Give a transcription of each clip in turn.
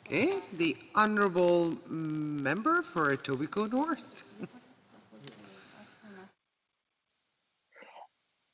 Okay, the Honourable Member for Etobicoke North.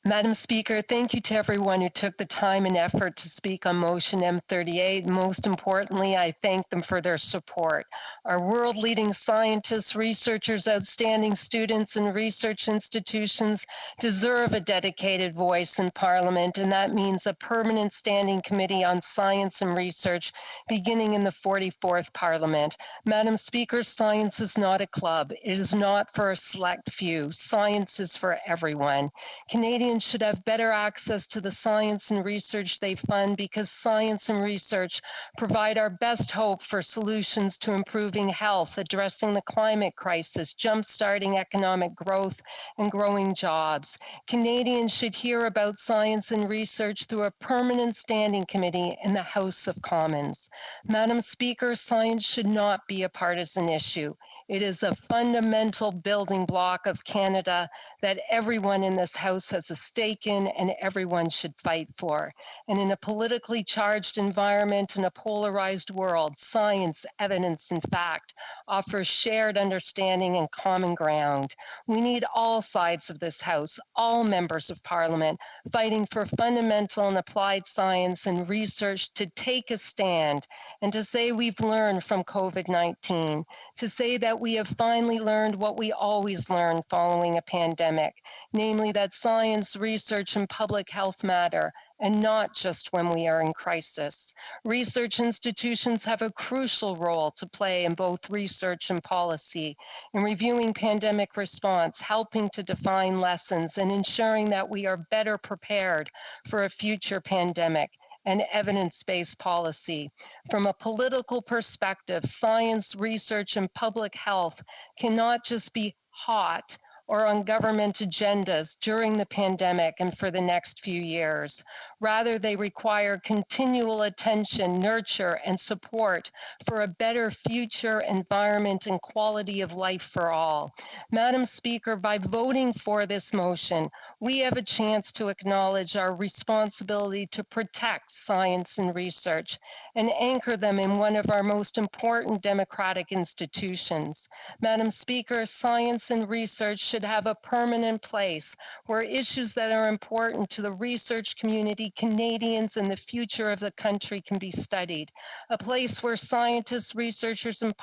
Madam Speaker, thank you to everyone who took the time and effort to speak on motion M-38. Most importantly, I thank them for their support. Our world-leading scientists, researchers, outstanding students, and research institutions deserve a dedicated voice in Parliament, and that means a permanent standing committee on science and research beginning in the 44th Parliament. Madam Speaker, science is not a club. It is not for a select few. Science is for everyone. Canadians should have better access to the science and research they fund because science and research provide our best hope for solutions to improving health, addressing the climate crisis, jump-starting economic growth, and growing jobs. Canadians should hear about science and research through a permanent standing committee in the House of Commons. Madam Speaker, science should not be a partisan issue. It is a fundamental building block of Canada that everyone in this House has a stake in and everyone should fight for. And in a politically charged environment and a polarized world, science, evidence, and fact offer shared understanding and common ground. We need all sides of this House, all members of Parliament, fighting for fundamental and applied science and research to take a stand and to say we've learned from COVID-19, to say that we have finally learned what we always learn following a pandemic, namely that science, research, and public health matter, and not just when we are in crisis. Research institutions have a crucial role to play in both research and policy, in reviewing pandemic response, helping to define lessons, and ensuring that we are better prepared for a future pandemic and evidence-based policy. From a political perspective, science, research, and public health cannot just be hot or on government agendas during the pandemic and for the next few years. Rather, they require continual attention, nurture, and support for a better future environment and quality of life for all. Madam Speaker, by voting for this motion, we have a chance to acknowledge our responsibility to protect science and research and anchor them in one of our most important democratic institutions. Madam Speaker, science and research should have a permanent place where issues that are important to the research community, Canadians, and the future of the country can be studied. A place where scientists, researchers, and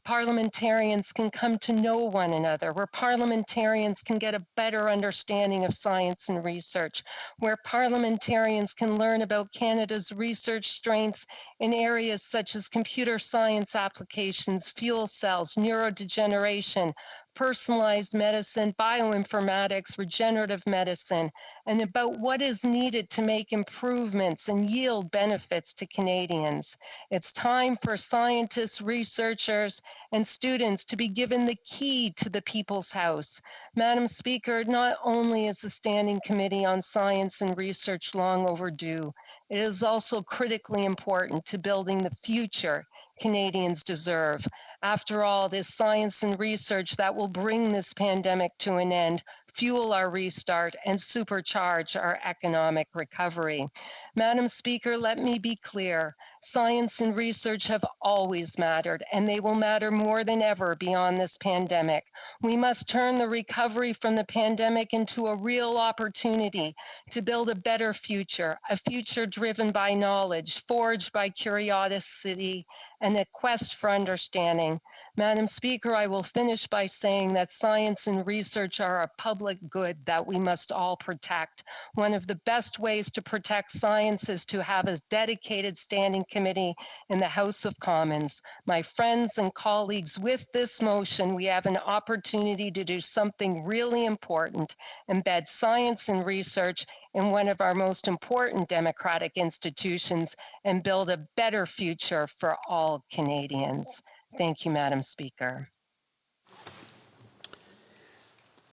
parliamentarians can come to know one another, where parliamentarians can get a better understanding of science and research, where parliamentarians can learn about Canada's research strengths in areas such as computer science applications, fuel cells, neurodegeneration, personalized medicine, bioinformatics, regenerative medicine, and about what is needed to make improvements and yield benefits to Canadians. It's time for scientists, researchers, and students to be given the key to the People's House. Madam Speaker, not only is the Standing Committee on Science and Research long overdue, it is also critically important to building the future Canadians deserve. After all, it is science and research that will bring this pandemic to an end, fuel our restart, and supercharge our economic recovery. Madam Speaker, let me be clear. Science and research have always mattered, and they will matter more than ever beyond this pandemic. We must turn the recovery from the pandemic into a real opportunity to build a better future, a future driven by knowledge, forged by curiosity, and a quest for understanding. Madam Speaker, I will finish by saying that science and research are a public good that we must all protect. One of the best ways to protect science is to have a dedicated standing committee in the House of Commons. My friends and colleagues, with this motion, we have an opportunity to do something really important, embed science and research in one of our most important democratic institutions and build a better future for all Canadians. Thank you, Madam Speaker.